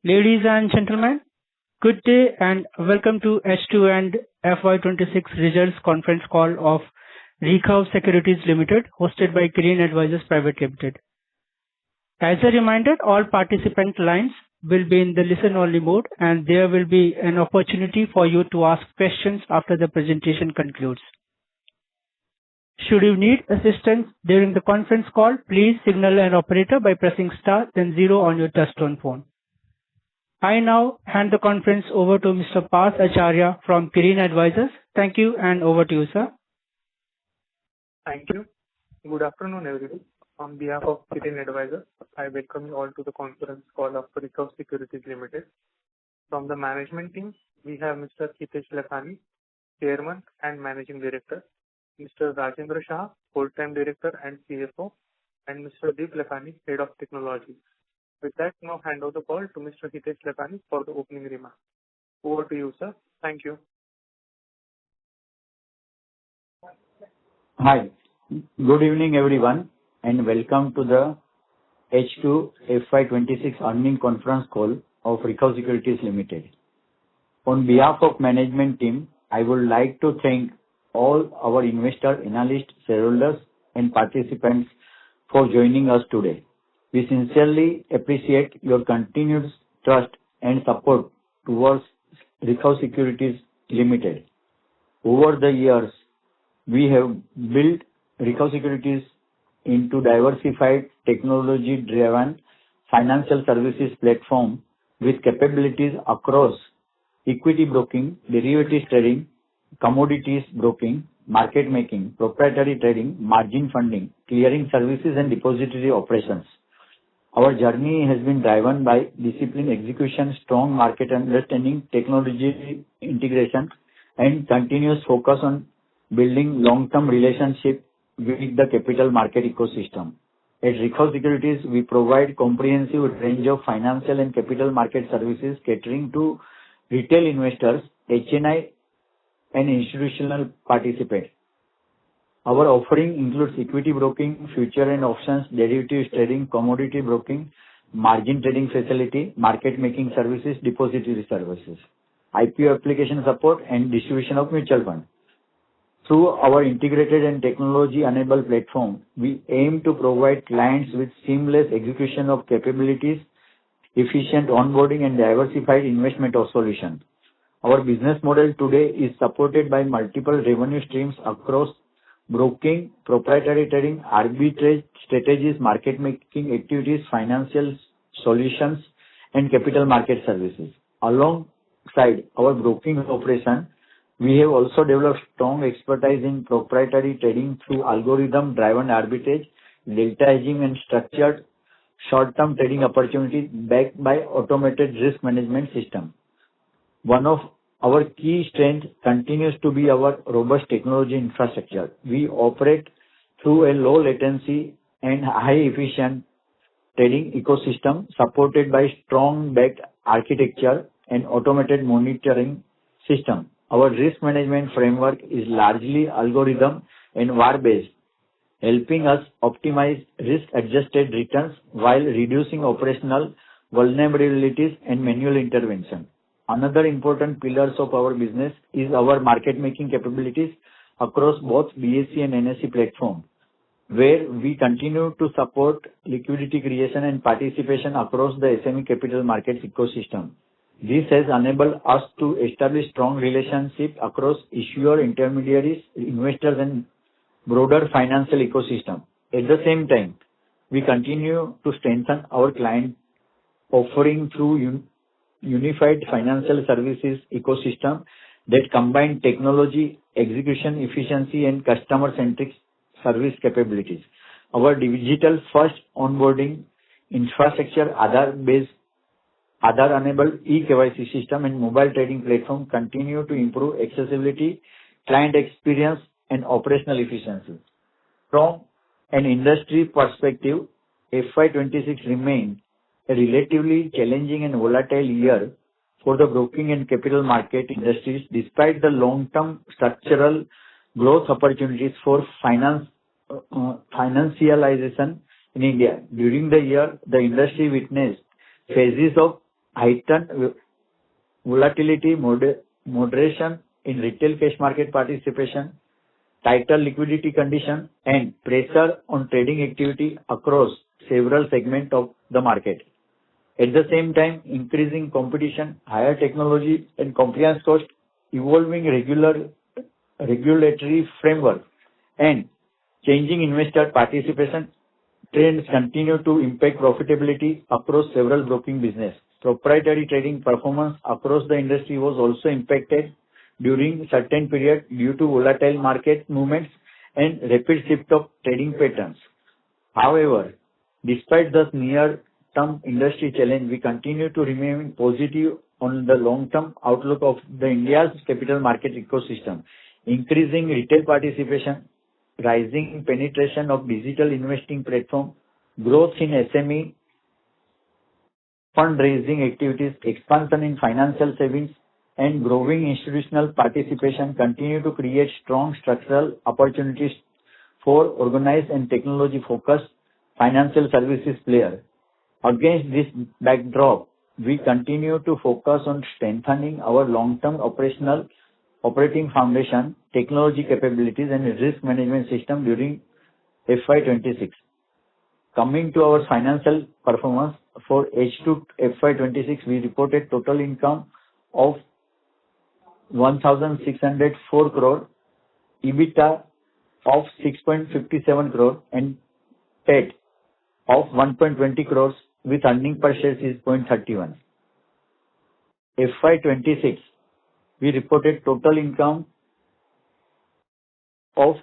Ladies and gentlemen, good day and welcome to H2 and FY26 results conference call of Rikhav Securities Limited, hosted by Kirin Advisors Private Limited. As a reminder, all participant lines will be in the listen-only mode, and there will be an opportunity for you to ask questions after the presentation concludes. Should you need assistance during the conference call, please signal an operator by pressing star then 0 on your touchtone phone. I now hand the conference over to Mr. Parth Acharya from Kirin Advisors. Thank you, and over to you, sir. Thank you. Good afternoon, everyone. On behalf of Kirin Advisors, I welcome you all to the conference call of Rikhav Securities Limited. From the management team, we have Mr. Hitesh Lakhani, Chairman and Managing Director, Mr. Rajendra Shah, Full-Time Director and CFO, and Mr. Deep Lakhani, Head of Technology. With that, now hand over the call to Mr. Hitesh Lakhani for the opening remarks. Over to you, sir. Thank you. Hi. Good evening, everyone, and welcome to the H2 FY26 earnings conference call of Rikhav Securities Limited. On behalf of management team, I would like to thank all our investor, analysts, shareholders, and participants for joining us today. We sincerely appreciate your continued trust and support towards Rikhav Securities Limited. Over the years, we have built Rikhav Securities into diversified technology-driven financial services platform with capabilities across equity broking, derivatives trading, commodities broking, market making, proprietary trading, margin funding, clearing services, and depository operations. Our journey has been driven by disciplined execution, strong market understanding, technology integration, and continuous focus on building long-term relationship with the capital market ecosystem. At Rikhav Securities, we provide comprehensive range of financial and capital market services catering to retail investors, HNI, and institutional participants. Our offering includes equity broking, future and options, derivatives trading, commodity broking, margin trading facility, market making services, depository services, IPO application support, and distribution of mutual funds. Through our integrated and technology-enabled platform, we aim to provide clients with seamless execution of capabilities, efficient onboarding, and diversified investment solutions. Our business model today is supported by multiple revenue streams across broking, proprietary trading, arbitrage strategies, market making activities, financial solutions, and capital market services. Alongside our broking operation, we have also developed strong expertise in proprietary trading through algorithm-driven arbitrage, delta hedging, and structured short-term trading opportunities backed by automated risk management system. One of our key strengths continues to be our robust technology infrastructure. We operate through a low latency and high efficient trading ecosystem supported by strong backed architecture and automated monitoring system. Our risk management framework is largely algorithm and VAR-based, helping us optimize risk-adjusted returns while reducing operational vulnerabilities and manual intervention. Another important pillars of our business is our market making capabilities across both BSE and NSE platform, where we continue to support liquidity creation and participation across the SME capital markets ecosystem. This has enabled us to establish strong relationships across issuer, intermediaries, investors, and broader financial ecosystem. At the same time, we continue to strengthen our client offering through unified financial services ecosystem that combine technology, execution efficiency, and customer-centric service capabilities. Our digital first onboarding infrastructure, Aadhaar-enabled e-KYC system, and mobile trading platform continue to improve accessibility, client experience, and operational efficiency. From an industry perspective, FY26 remained a relatively challenging and volatile year for the broking and capital market industries despite the long-term structural growth opportunities for financialization in India. During the year, the industry witnessed phases of heightened volatility, moderation in retail cash market participation, tighter liquidity condition, and pressure on trading activity across several segments of the market. At the same time, increasing competition, higher technology and compliance cost, evolving regulatory framework, and changing investor participation trends continue to impact profitability across several broking business. Proprietary trading performance across the industry was also impacted during certain period due to volatile market movements and rapid shift of trading patterns. However, despite the near-term industry challenge, we continue to remain positive on the long-term outlook of the India's capital market ecosystem. Increasing retail participation, rising penetration of digital investing platform, growth in SME fundraising activities, expansion in financial savings, and growing institutional participation continue to create strong structural opportunities for organized and technology-focused financial services players. Against this backdrop, we continue to focus on strengthening our long-term operating foundation, technology capabilities, and risk management system during FY26. Coming to our financial performance for H2 FY26, we reported total income of 1,604 crore, EBITDA of 6.57 crore, and PAT of 1.20 crores with earning per share is 0.31. FY26, we reported total income of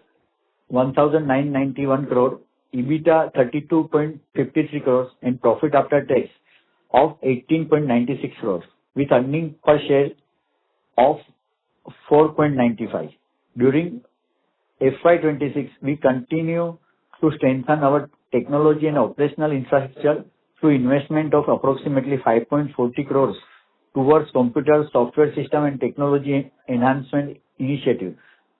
1,991 crore, EBITDA 32.53 crores, and profit after tax of 18.96 crores with earning per share of 4.95. During FY26, we continue to strengthen our technology and operational infrastructure through investment of approximately 5.40 crores towards computer software system and technology enhancement initiative.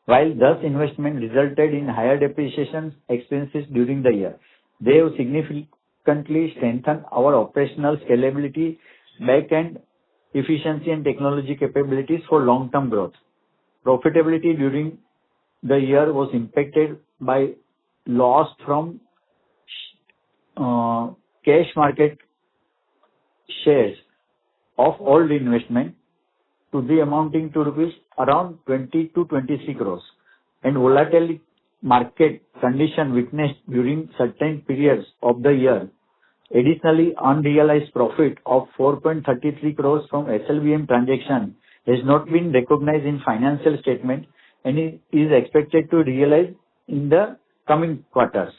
While thus investment resulted in higher depreciation expenses during the year, they have significantly strengthened our operational scalability, back-end efficiency, and technology capabilities for long-term growth. Profitability during the year was impacted by loss from cash market shares of all the investment to the amounting to rupees around 20 to 23 crores, and volatile market condition witnessed during certain periods of the year. Additionally, unrealized profit of 4.33 crores from SLBM transaction has not been recognized in financial statement and is expected to realize in the coming quarters.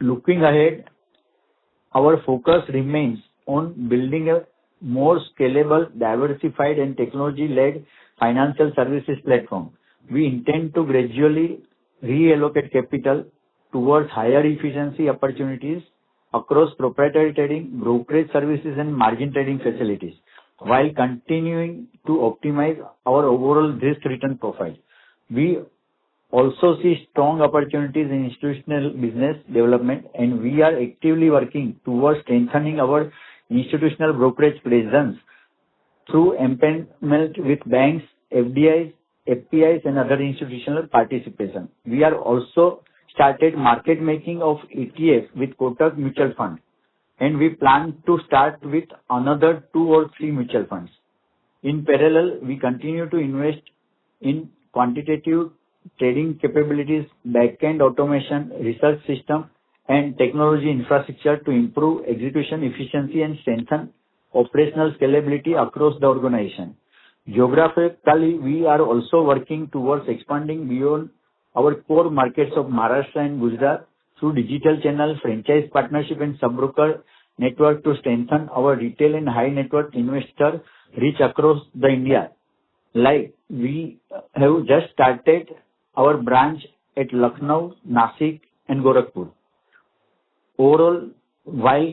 Looking ahead, our focus remains on building a more scalable, diversified, and technology-led financial services platform. We intend to gradually reallocate capital towards higher efficiency opportunities across proprietary trading, brokerage services, and margin trading facilities, while continuing to optimize our overall risk-return profile. We also see strong opportunities in institutional business development, and we are actively working towards strengthening our institutional brokerage presence through empanelment with banks, FDIs, FPIs, and other institutional participation. We are also started market making of ETF with Kotak Mutual Fund, and we plan to start with another 2 or 3 mutual funds. In parallel, we continue to invest in quantitative trading capabilities, back-end automation, research system, and technology infrastructure to improve execution efficiency and strengthen operational scalability across the organization. Geographically, we are also working towards expanding beyond our core markets of Maharashtra and Gujarat through digital channel, franchise partnership, and sub-broker network to strengthen our retail and high net worth investor reach across the India. Like we have just started our branch at Lucknow, Nasik, and Gorakhpur. Overall, while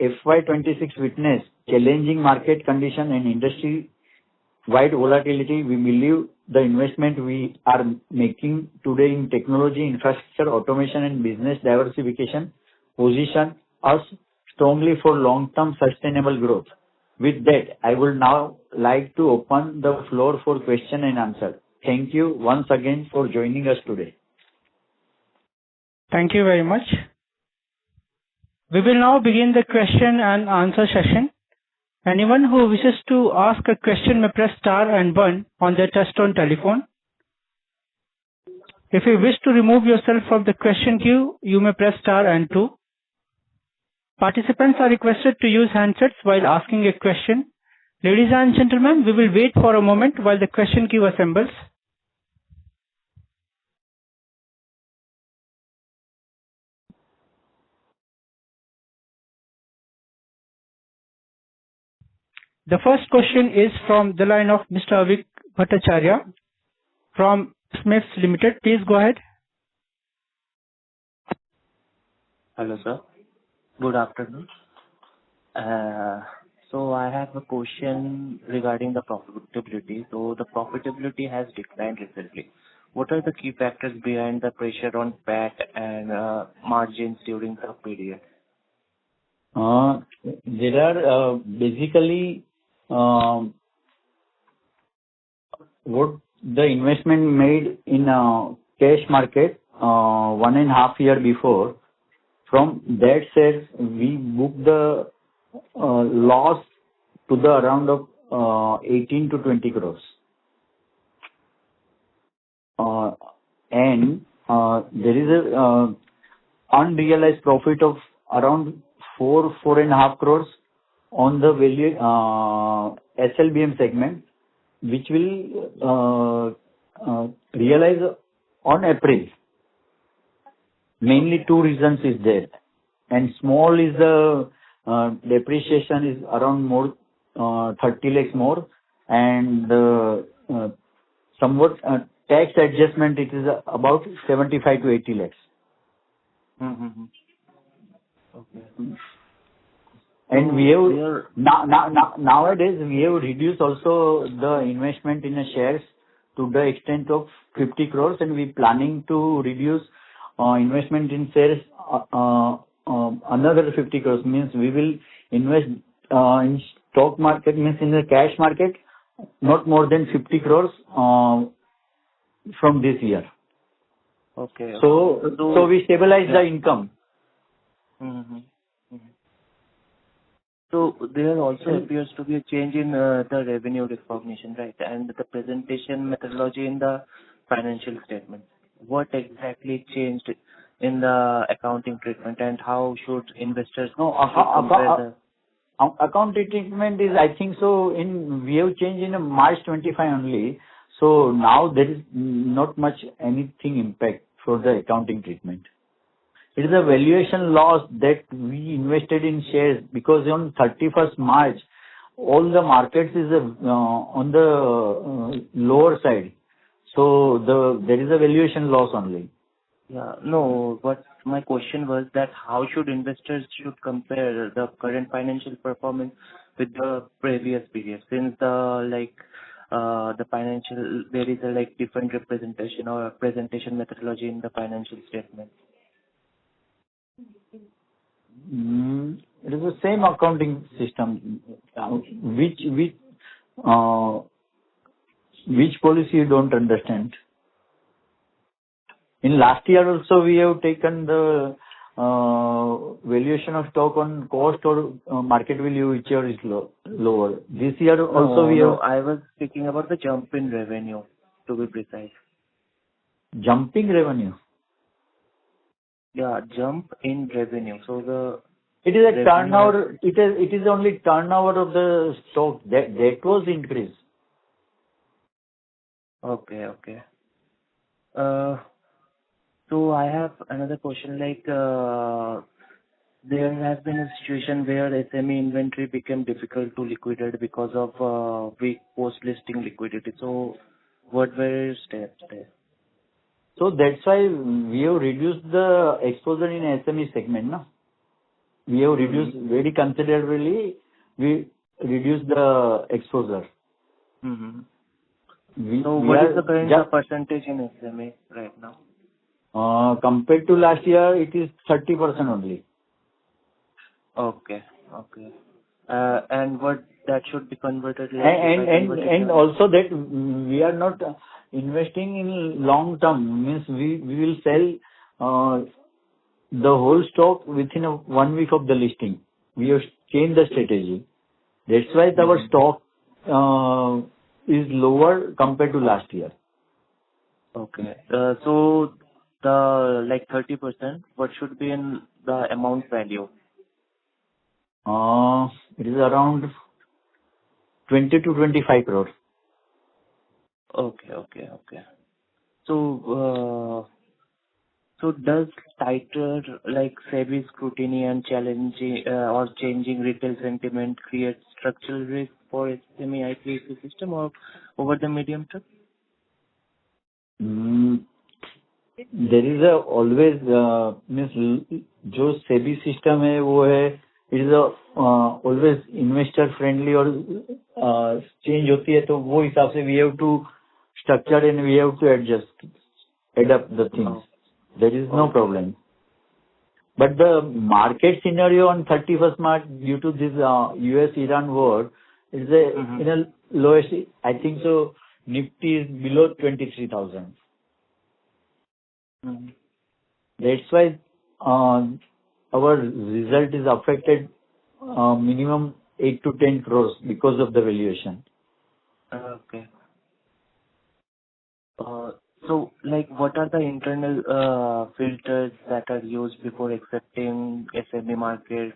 FY26 witnessed challenging market condition and industry-wide volatility, we believe the investment we are making today in technology, infrastructure, automation, and business diversification position us strongly for long-term sustainable growth. With that, I would now like to open the floor for question and answer. Thank you once again for joining us today. Thank you very much. We will now begin the question and answer session. Anyone who wishes to ask a question may press star and one on their touchtone telephone. If you wish to remove yourself from the question queue, you may press star and two. Participants are requested to use handsets while asking a question. Ladies and gentlemen, we will wait for a moment while the question queue assembles. The first question is from the line of Mr. Avik Bhattacharya from Smiths Limited. Please go ahead. Hello, sir. Good afternoon. So I have a question regarding the profitability. So the profitability has declined recently. What are the key factors behind the pressure on PAT and margins during the period? There are basically what the investment made in cash market 1.5 year before. From that shares, we booked the loss to the around of 18 to 20 crores. And there is a unrealized profit of around 4.5 crores on the value SLBM segment, which will realize on April. Mainly two reasons is there, and small is the depreciation is around more 30 lakhs more, and somewhat tax adjustment it is about 75 to 80 lakhs. Mm-hmm. Okay. And we have nowadays we have reduced also the investment in the shares to the extent of 50 crores, and we planning to reduce investment in shares another 50 crores. Means we will invest in stock market, means in the cash market, not more than 50 crores from this year. Okay. So we stabilize the income. Mm-hmm. Mm-hmm. So there also appears to be a change in the revenue recognition, right? And the presentation methodology in the financial statement. What exactly changed in the accounting treatment, and how should investors compare the accounting treatment is, I think so, we have changed in March 25 only. So now there is not much anything impact for the accounting treatment. It is a valuation loss that we invested in shares, because on 31st March, all the markets is on the lower side. So there is a valuation loss only. Yeah, no, but my question was that how should investors compare the current financial performance with the previous period, since the financial, there is a different representation or presentation methodology in the financial statement. It is the same accounting system. Which policy you don't understand? In last year also we have taken the valuation of stock on cost or market value, whichever is lower. This year also I was speaking about the jump in revenue, to be precise. Jumping revenue? Yeah, jump in revenue. So it is a turnover. It is only turnover of the stock that was increased. Okay. So I have another question. There has been a situation where SME inventory became difficult to liquidate because of weak post-listing liquidity. So what were steps there? So that's why we have reduced the exposure in SME segment. No? We have reduced very considerably. We reduced the exposure. Mm-hmm. So what is the current percentage in SME right now? Compared to last year, it is 30% only. Okay. Okay. And what that should be converted, like if I convert it And also that we are not investing in long term, means we will sell the whole stock within 1 week of the listing. We have changed the strategy. That's why our stock is lower compared to last year. Okay. So the like 30%, what should be in the amount value? It is around 20 to 25 crores. Okay. Okay. Okay. So, so does tighter like SEBI scrutiny and challenging or changing retail sentiment create structural risk for SME IPO system or over the medium term? Mm, there is a always means जो SEBI system है वो है it is always investor friendly और change होती है तो वो हिसाब से we have to structure and we have to adjust adapt the things there is no problem but the market scenario on 31st March due to this US Iran war is in a lowest. I think so Nifty is below 23,000. That's why our result is affected minimum 8 to 10 crores because of the valuation. Okay. So, like, what are the internal filters that are used before accepting SME market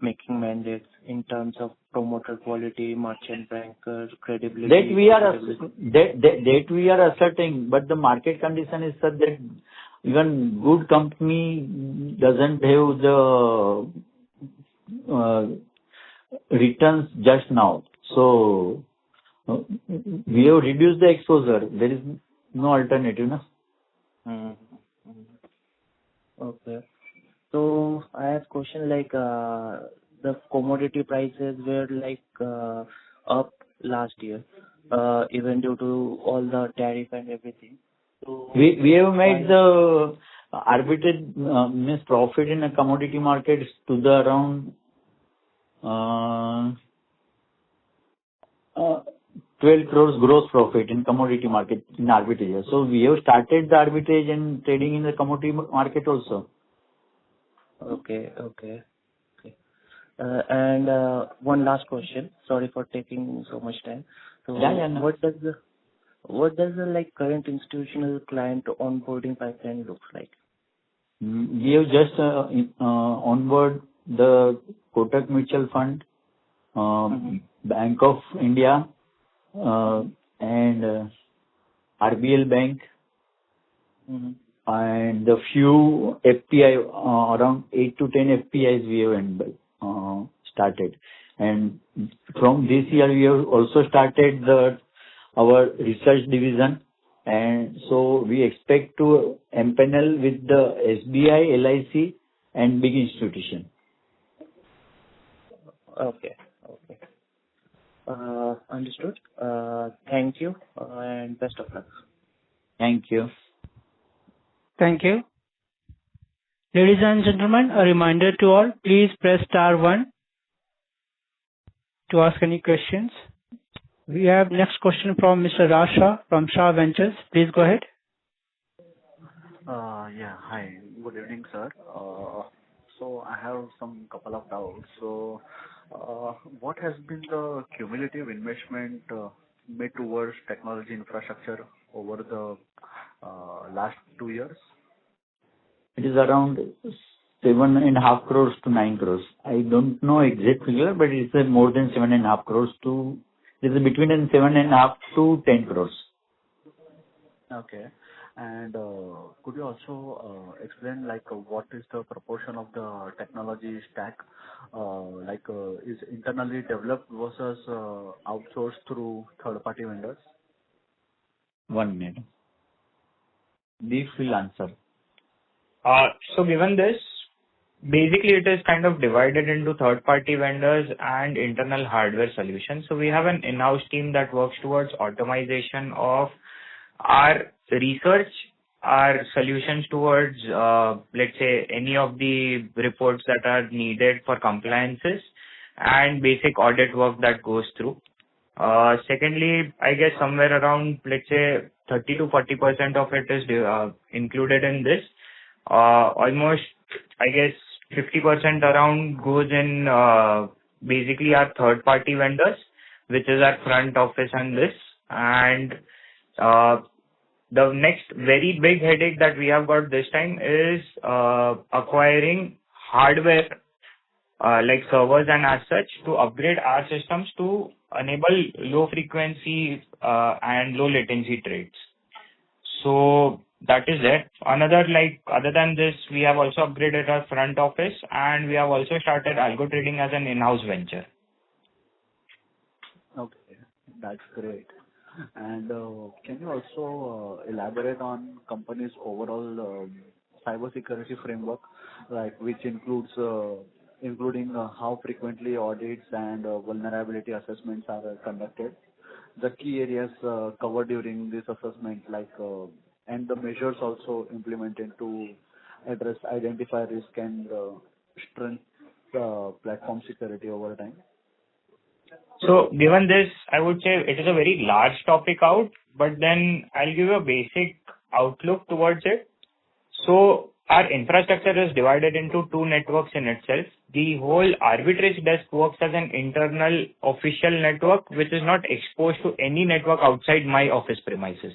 making mandates in terms of promoter quality, merchant banker, credibility? That we are asserting, but the market condition is such that even good company doesn't have the returns just now. So we have reduced the exposure. There is no alternative, na? Okay. So I have question like the commodity prices were like up last year, even due to all the tariff and everything. So we have made the arbitrage means profit in a commodity market to the around 12 crores gross profit in commodity market in arbitrage. So we have started the arbitrage and trading in the commodity market also. Okay. Okay. Okay. And one last question. Sorry for taking so much time. So No. what does the like current institutional client onboarding pipeline looks like? We have just onboard the Kotak Mutual Fund, Bank of India, and RBL Bank, and the few FPI, around 8 to 10 FPIs we have started. And from this year we have also started our research division, and so we expect to empanel with the SBI, LIC and big institution. Okay. Okay. Understood. Thank you and best of luck. Thank you. Thank you. Ladies and gentlemen, a reminder to all, please press *1 to ask any questions. We have next question from Mr. Raj Shah from Shah Ventures. Please go ahead. Yeah. Hi. Good evening, sir. So I have some couple of doubts. So what has been the cumulative investment made towards technology infrastructure over the last 2 years? It is around 7.5 crores to 9 crores. I don't know exact figure, but it's more than 7.5 crores to. It is between 7.5 to 10 crores. Okay. And could you also explain like what is the proportion of the technology stack is internally developed versus outsourced through third-party vendors? 1 minute. Deep will answer. So given this, basically it is kind of divided into third-party vendors and internal hardware solutions. So we have an in-house team that works towards automation of our research our solutions towards, let's say, any of the reports that are needed for compliances and basic audit work that goes through. Secondly, I guess somewhere around, let's say, 30 to 40% of it is included in this. Almost, I guess, 50% around goes in basically our third-party vendors, which is our front office and this. And the next very big headache that we have got this time is acquiring hardware like servers and as such to upgrade our systems to enable low frequency and low latency trades. So that is it. Other than this, we have also upgraded our front office and we have also started algo trading as an in-house venture. Okay, that's great. And can you also elaborate on company's overall cybersecurity framework, like which includes including how frequently audits and vulnerability assessments are conducted, the key areas covered during this assessment, and the measures also implemented to address identify risk and strengthen platform security over time? So given this, I would say it is a very large topic out, but then I'll give you a basic outlook towards it. So our infrastructure is divided into two networks in itself. The whole arbitrage desk works as an internal official network, which is not exposed to any network outside my office premises.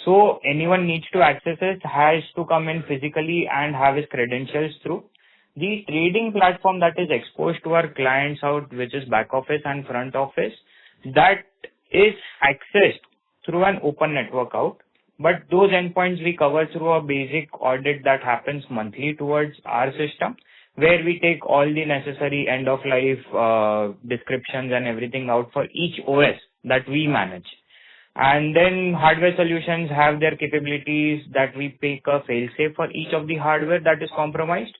So anyone needs to access it has to come in physically and have his credentials through. The trading platform that is exposed to our clients out, which is back office and front office, that is accessed through an open network out. But those endpoints we cover through a basic audit that happens monthly towards our system, where we take all the necessary end-of-life descriptions and everything out for each OS that we manage. And then hardware solutions have their capabilities that we pick a fail-safe for each of the hardware that is compromised.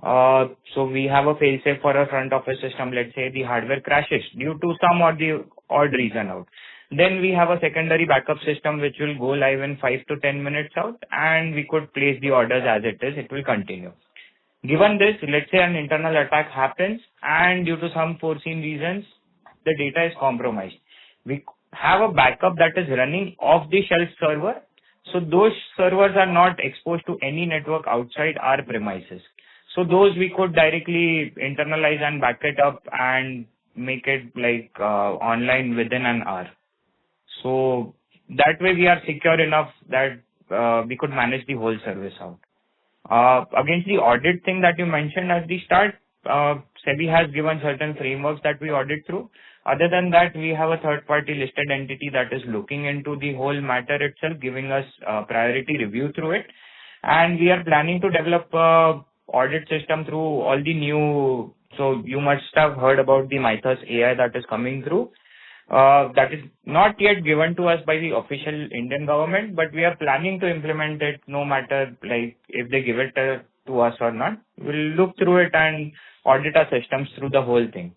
So we have a fail-safe for a front office system. Let's say the hardware crashes due to some or the odd reason out. Then we have a secondary backup system which will go live in 5 to 10 minutes out, and we could place the orders as it is. It will continue. Given this, let's say an internal attack happens and due to some foreseen reasons, the data is compromised. We have a backup that is running off the shelf server. So those servers are not exposed to any network outside our premises. So those we could directly internalize and back it up and make it online within an hour. So that way we are secure enough that we could manage the whole service out. Against the audit thing that you mentioned at the start, SEBI has given certain frameworks that we audit through. Other than that, we have a third-party listed entity that is looking into the whole matter itself, giving us priority review through it. And we are planning to develop a audit system through all the new, so you must have heard about the Mythos AI that is coming through. That is not yet given to us by the official Indian government, but we are planning to implement it no matter if they give it to us or not. We'll look through it and audit our systems through the whole thing.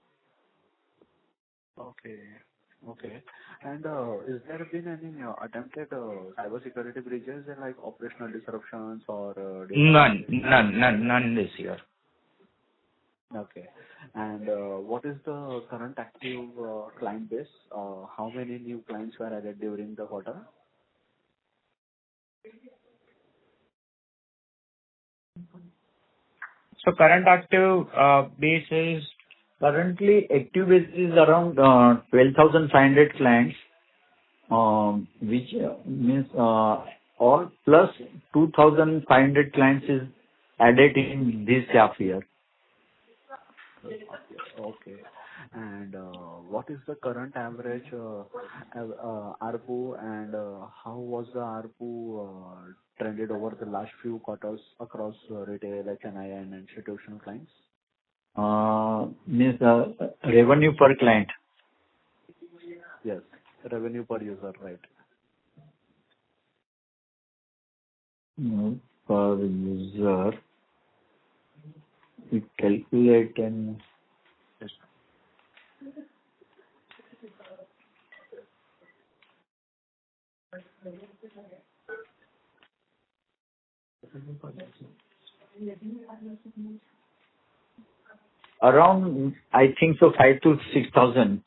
Okay. And is there been any attempted cybersecurity breaches and operational disruptions or None this year. Okay. And what is the current active client base? How many new clients were added during the quarter? So current active base is Currently, active base is around 12,500 clients, which means all plus 2,500 clients is added in this half year. Okay. And what is the current average ARPU and how was the ARPU trended over the last few quarters across retail, HNI and institutional clients? Means revenue per client. Yes, revenue per user, right? Per user, we calculate and Around, I think so, 5 to 6,000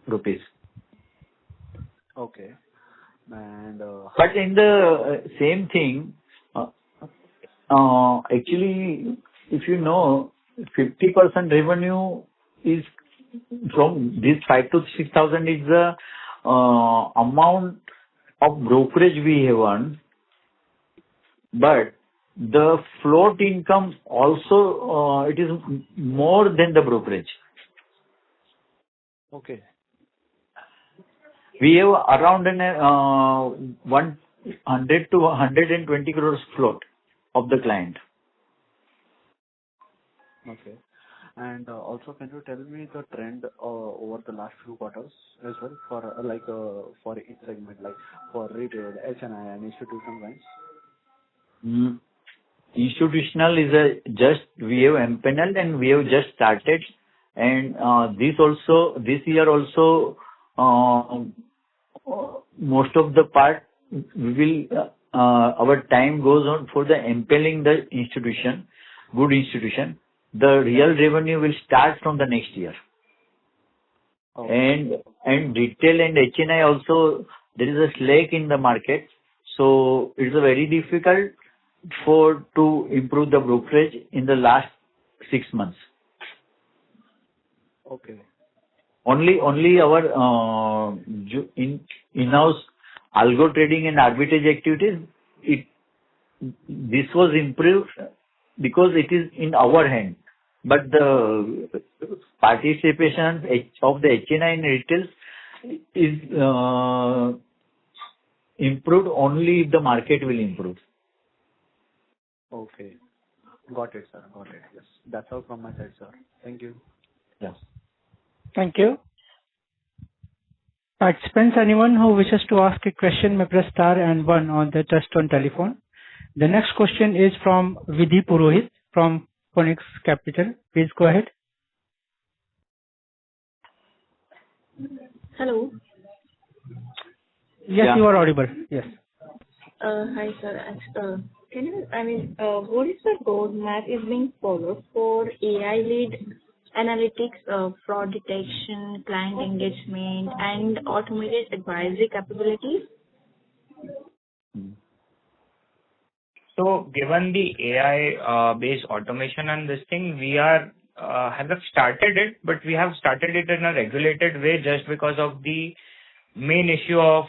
rupees. Okay. And But in the same thing, actually, if you know, 50% revenue is from this 5 to 6,000 is the amount of brokerage we have earned, but the float income also, it is more than the brokerage. okay. We have around 100 to 120 crores float of the client. Okay. And also, can you tell me the trend over the last few quarters as well for each segment, like for retail, HNI, and institutional clients? Mm. Institutional is we have empaneled and we have just started, and this year also, most of the part we will our time goes on for the impaling the good institution. The real revenue will start from the next year. Okay. And retail and HNI also, there is a slack in the market, so it's very difficult to improve the brokerage in the last 6 months. Okay. Only our in-house algo trading and arbitrage activities, this was improved because it is in our hand. But the participation of the HNI and retail is improved only if the market will improve. Okay. Got it, sir. Got it. Yes. That's all from my side, sir. Thank you. Yes. Thank you. Participants, anyone who wishes to ask a question may press star and one on their touchtone telephone. The next question is from Vidhi Purohit from Phoenix Capital. Please go ahead. Hello. Yes, Yeah. you are audible. Yes. Hi, sir. What is the roadmap is being followed for AI-led analytics, fraud detection, client engagement, and automated advisory capabilities? So given the AI based automation and this thing, we have started it, but we have started it in a regulated way just because of the main issue of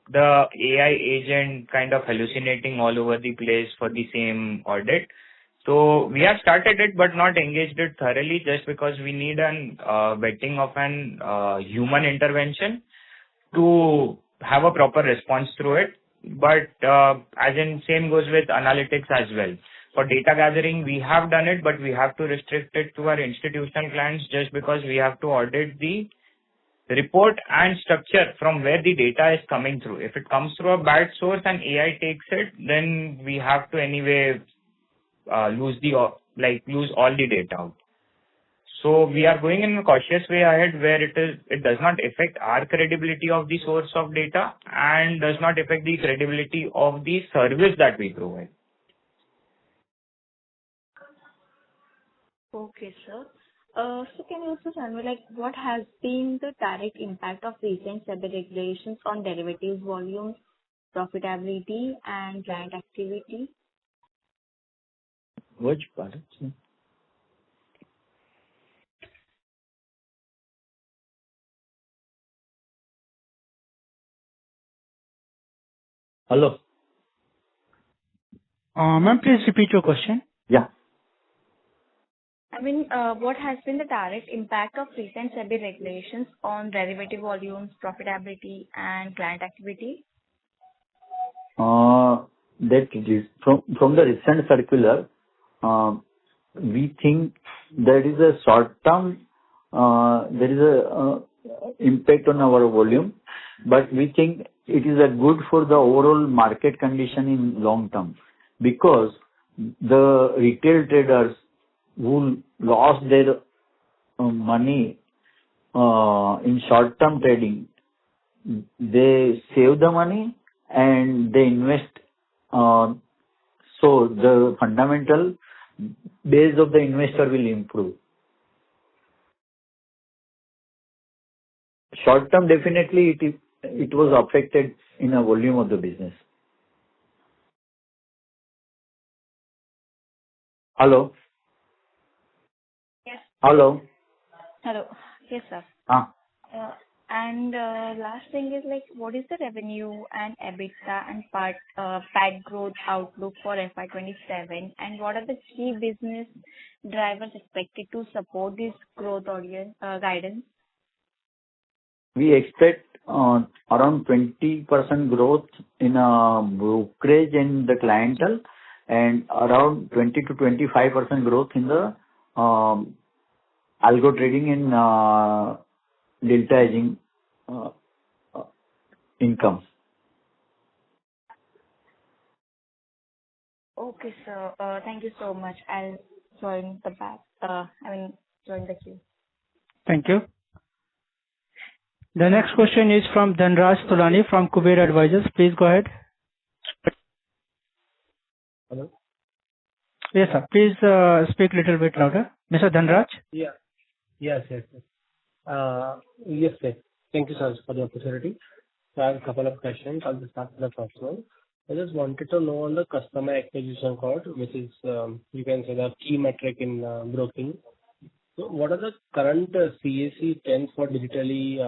the AI agent kind of hallucinating all over the place for the same audit. So we have started it, but not engaged it thoroughly just because we need an vetting of an human intervention to have a proper response through it. But as in same goes with analytics as well. For data gathering, we have done it, but we have to restrict it to our institutional clients just because we have to audit the report and structure from where the data is coming through. If it comes through a bad source and AI takes it, then we have to anyway lose all the data out. So we are going in a cautious way ahead where it does not affect our credibility of the source of data and does not affect the credibility of the service that we provide. Okay, sir. So can you also tell me, what has been the direct impact of recent SEBI regulations on derivatives volumes, profitability, and client activity? Which part? Hello. Ma'am, please repeat your question. Yeah. What has been the direct impact of recent SEBI regulations on derivative volumes, profitability, and client activity? That it is from the recent circular, we think there is a short term, there is a impact on our volume, but we think it is a good for the overall market condition in long term, because the retail traders who lost their money in short term trading, they save the money and they invest So the fundamental base of the investor will improve. Short term, definitely it was affected in a volume of the business. Hello? Yes. Hello? Hello. Yes, sir. Ah. And last thing is like, what is the revenue and EBITDA and PAT growth outlook for FY27, and what are the key business drivers expected to support this growth guidance? We expect around 20% growth in brokerage and the clientele, and around 20 to 25% growth in the algo trading and delta hedging income. Okay, sir. Thank you so much. I'll join the join the queue. Thank you. The next question is from Dhanraj Tulani from Kirin Advisors. Please go ahead. Hello? Yes, sir. Please speak a little bit louder. Mr. Dhanraj? Yeah. Yes. Yes, sir. Thank you, sir, for the opportunity. So I have a couple of questions. I'll just start with the first one. I just wanted to know on the customer acquisition cost, which is, you can say, the key metric in broking. So what are the current CAC trends for digitally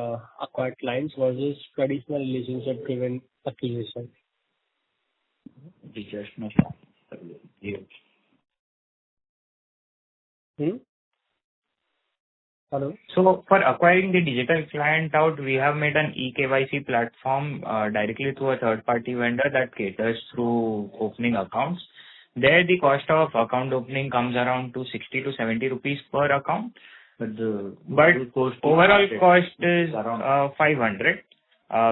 acquired clients versus traditional relationship-driven acquisition? Hello? So for acquiring the digital client out, we have made an eKYC platform directly to a third-party vendor that caters through opening accounts. There, the cost of account opening comes around to 60 to 70 rupees per account. But overall cost is around 500,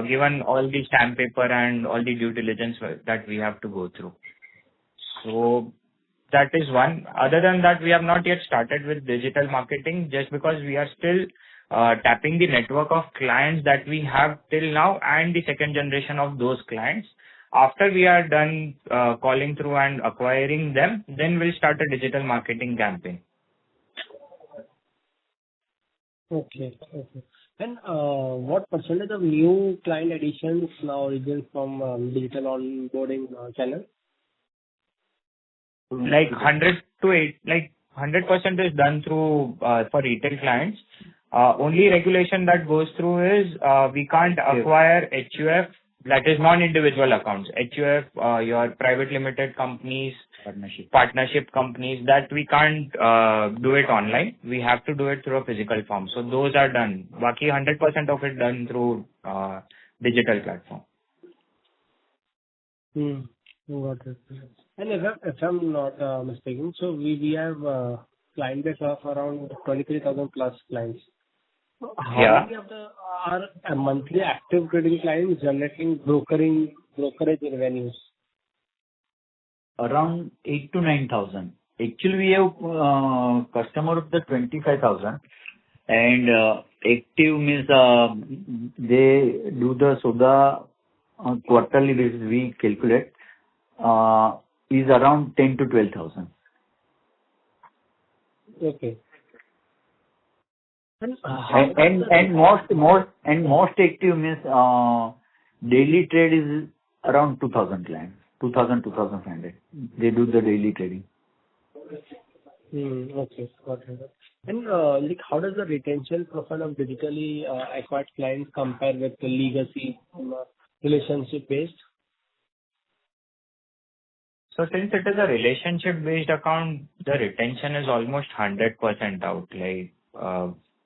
given all the stamp paper and all the due diligence that we have to go through. So that is one. Other than that, we have not yet started with digital marketing just because we are still tapping the network of clients that we have till now and the second generation of those clients. After we are done calling through and acquiring them, then we'll start a digital marketing campaign. Okay. And what percentage of new client additions now result from digital onboarding channel? Like 100% is done through for retail clients. Only regulation that goes through is we can't acquire HUF, that is non-individual accounts. HUF, your private limited companies, partnership companies, that we can't do it online. We have to do it through a physical form. So those are done. Baki 100% of it done through digital platform. Got it. And if I'm not mistaken, so we have client base of around 23,000 plus clients. So how many of our monthly active trading clients generating brokerage revenues? Around 8 to 9,000. Actually, we have customer of the 25,000, and active means they do the Soda quarterly basis we calculate is around 10 to 12,000. Okay. And most active means daily trade is around 2,000 clients, 2,500. They do the daily trading. Okay, got it. And how does the retention profile of digitally acquired clients compare with the legacy relationship based? So since it is a relationship based account, the retention is almost 100% out.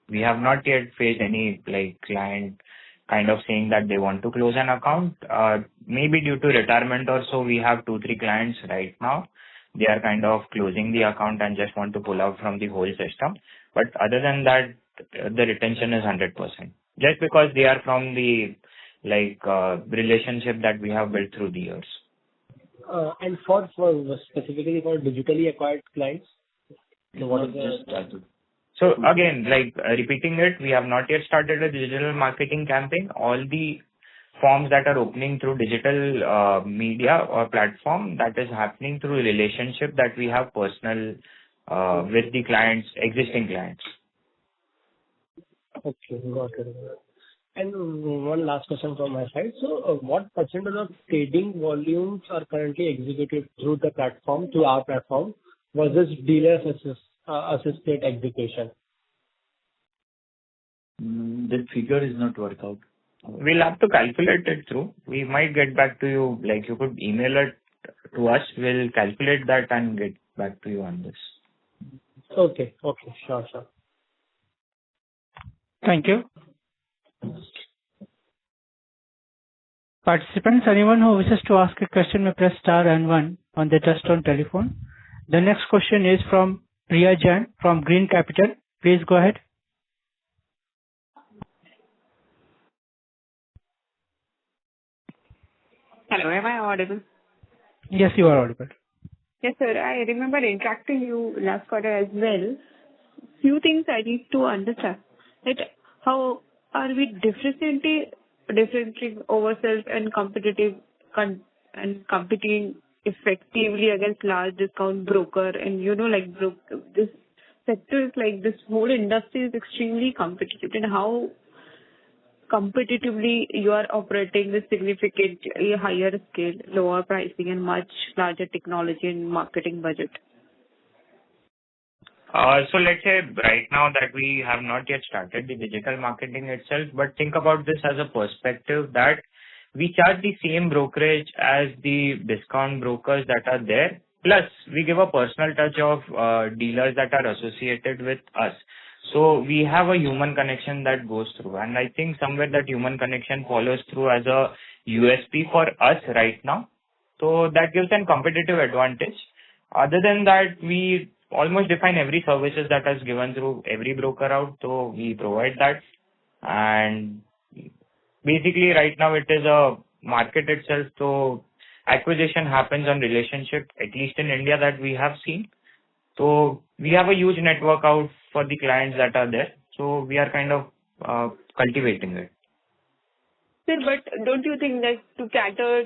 We have not yet faced any client kind of saying that they want to close an account. Maybe due to retirement or so, we have 2-3 clients right now. They are kind of closing the account and just want to pull out from the whole system. But other than that, the retention is 100%. Just because they are from the relationship that we have built through the years. And for specifically for digitally acquired clients? So again, repeating it, we have not yet started a digital marketing campaign. All the forms that are opening through digital media or platform, that is happening through relationship that we have personal with the clients, existing clients. Okay, got it. And one last question from my side. So, what percentage of trading volumes are currently executed through the platform, through our platform, versus assisted execution? That figure is not work out. We'll have to calculate it through. We might get back to you, like you could email it to us. We'll calculate that and get back to you on this. Okay, sure. Thank you. Participants, anyone who wishes to ask a question may press star and one on their touchtone telephone. The next question is from Priya Jain from Green Capital. Please go ahead. Hello, am I audible? Yes, you are audible. Yes, sir. I remember interacting you last quarter as well. Few things I need to understand. That how are we differentiating ourselves and competing effectively against large discount broker, and this sector is like this whole industry is extremely competitive, and how competitively you are operating with significantly higher scale, lower pricing, and much larger technology and marketing budget. So let's say right now that we have not yet started the digital marketing itself, but think about this as a perspective that we charge the same brokerage as the discount brokers that are there. Plus, we give a personal touch of dealers that are associated with us. So we have a human connection that goes through. And I think somewhere that human connection follows through as a USP for us right now. So that gives a competitive advantage. Other than that, we almost define every services that is given through every broker out. So we provide that. And basically right now it is a market itself. So acquisition happens on relationship, at least in India, that we have seen. So we have a huge network out for the clients that are there. So we are kind of cultivating it. Sir, but don't you think that to cater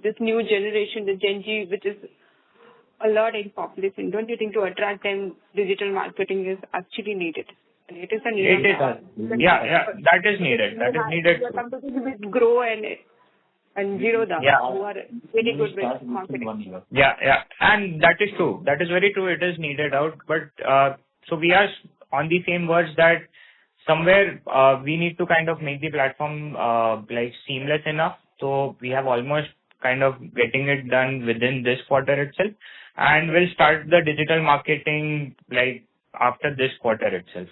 this new generation, the Gen Z, which is a lot in population, don't you think to attract them, digital marketing is actually needed? It is a need. It is. Yeah, that is needed. That is needed. The competition with Grow and Zerodha, who are very good with marketing. Yeah. And that is true. That is very true. It is needed out. But so we are on the same words that somewhere we need to kind of make the platform like seamless enough. So we have almost kind of getting it done within this quarter itself. And we'll start the digital marketing like after this quarter itself.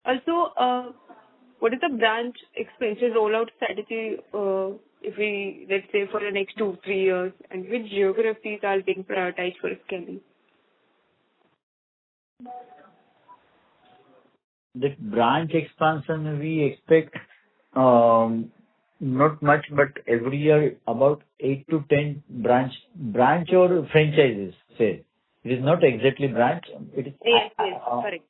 Also, what is the branch expansion rollout strategy if we, let's say, for the next 2-3 years, and which geographies are being prioritized for scaling? The branch expansion we expect not much, but every year about 8 to 10 branch or franchises, say. It is not exactly branch. It is Yes, correct.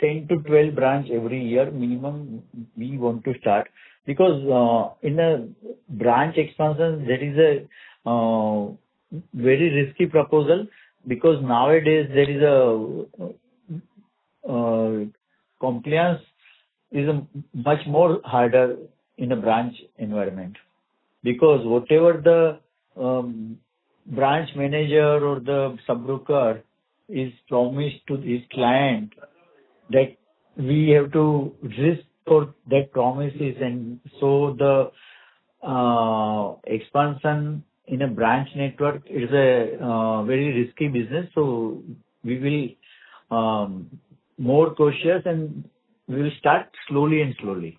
10 to 12 branch every year minimum we want to start, because in a branch expansion there is a very risky proposal, because nowadays there is a compliance is a much more harder in a branch environment, because whatever the branch manager or the sub-broker is promised to his client, that we have to risk for that promises, and so the expansion in a branch network is a very risky business. So we will more cautious, and we will start slowly and slowly.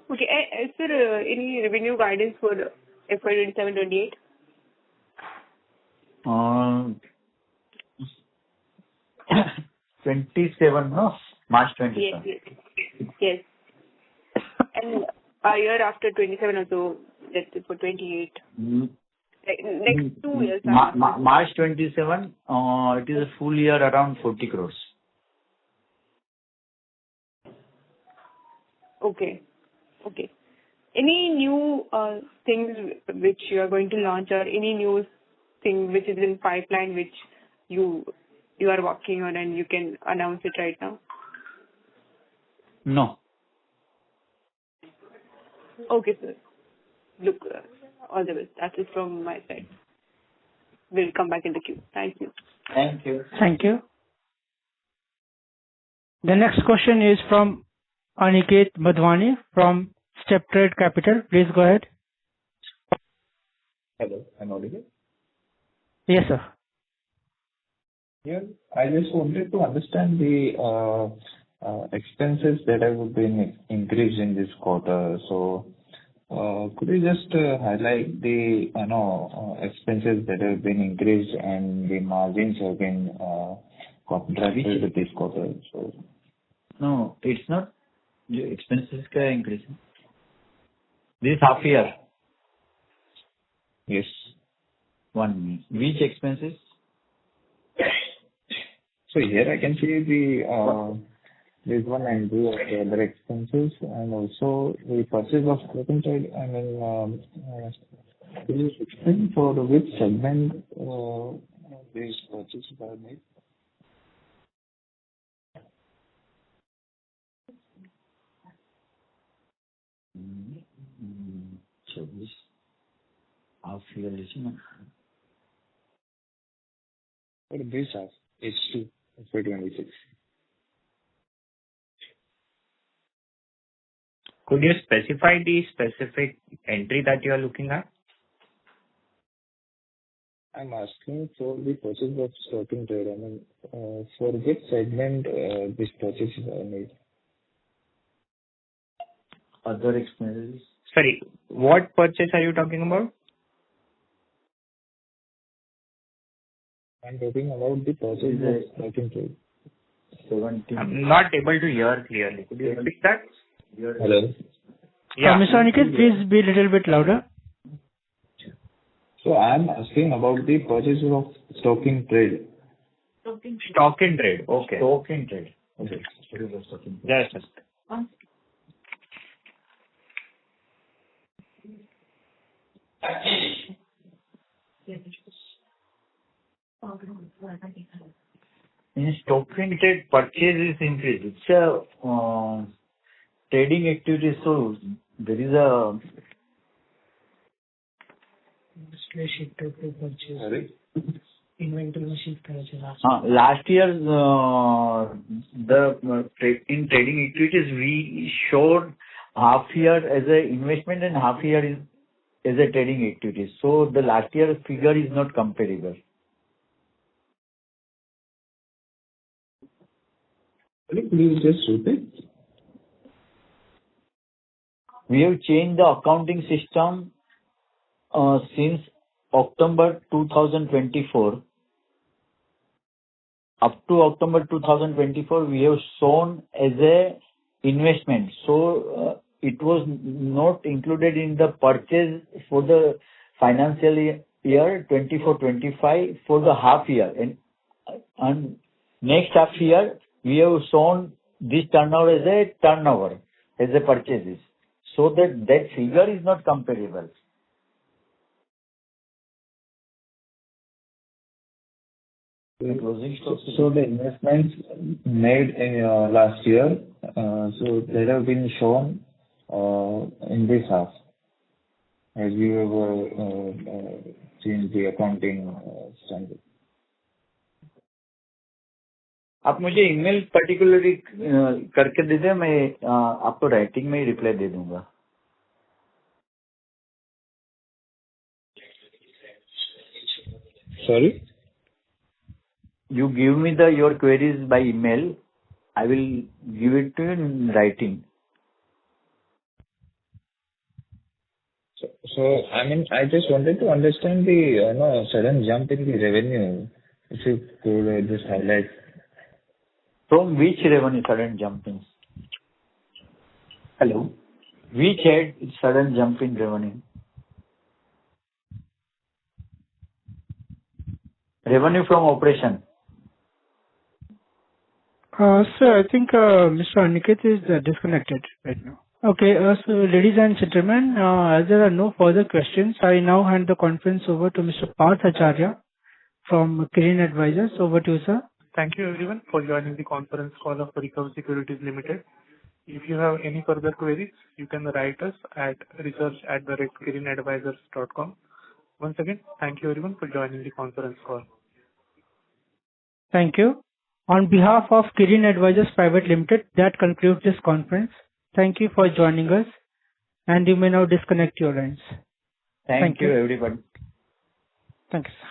Okay. Is there any revenue guidance for FY27-28? Uh, 27, no? March 27. Yes. And a year after 27 or so, let's say for 28. Like next 2 years. March 27, it is a full year around 40 crores. Okay. Any new things which you are going to launch, or any new thing which is in pipeline which you are working on and you can announce it right now? No. Okay, sir. Look, all the best. That is from my side. We'll come back in the queue. Thank you. Thank you. Thank you. The next question is from Aniket Madhwani from StepTrade Capital. Please go ahead. Hello, I'm audible? Yes, sir. Yeah, I just wanted to understand the expenses that have been increased in this quarter. So, could you just highlight the expenses that have been increased and the margins have been contracted this quarter? So, No, it's not. The expenses are increasing. This half year. yes. 1 minute. Which expenses? So here I can see the there's one entry of the other expenses and also the purchase of equipment. I mean, could you explain for which segment these purchases are made? So this half year is not. For this half, H2 FY26. Could you specify the specific entry that you are looking at? I'm asking for the purchase of stock in trade. I mean, for which segment these purchases are made? Other expenses. Sorry, what purchase are you talking about? I'm talking about the purchase of stock in trade. 17. I'm not able to hear clearly. Could you repeat that? Hello. Yeah. Mr. Aniket, please be a little bit louder. So I'm asking about the purchase of stock in trade. Stock in trade. Okay. Stock in trade. Okay. Yes. In stock in trade, purchase is increased. It's a trading activity, so there is a Sorry? last year in trading activities we showed half year as a investment and half year is as a trading activity. So the last year figure is not comparable. Please just repeat. We have changed the accounting system since October 2024. Up to October 2024, we have shown as a investment. So it was not included in the purchase for the financial year 24-25 for the half year. And next half year, we have shown this turnover as a turnover, as a purchases. So that figure is not comparable. So the investments made in last year, so they have been shown in this half, as you have changed the accounting standard. आप मुझे email particularly करके दे दें, मैं आपको writing में ही reply दे दूंगा. Sorry? You give me your queries by email. I will give it to you in writing. So I mean, I just wanted to understand the sudden jump in the revenue. If you could just highlight. From which revenue sudden jump in? Hello? Which had sudden jump in revenue? Revenue from operation. Sir, I think Mr. Aniket is disconnected right now. Okay, so ladies and gentlemen, as there are no further questions, I now hand the conference over to Mr. Parth Acharya from Kirin Advisors. Over to you, sir. Thank you everyone for joining the conference call of Rikhav Securities Limited. If you have any further queries, you can write us at research@kirinadvisors.com. Once again, thank you everyone for joining the conference call. Thank you. On behalf of Kirin Advisors Private Limited, that concludes this conference. Thank you for joining us, and you may now disconnect your lines. Thank you, everybody. Thank you, sir.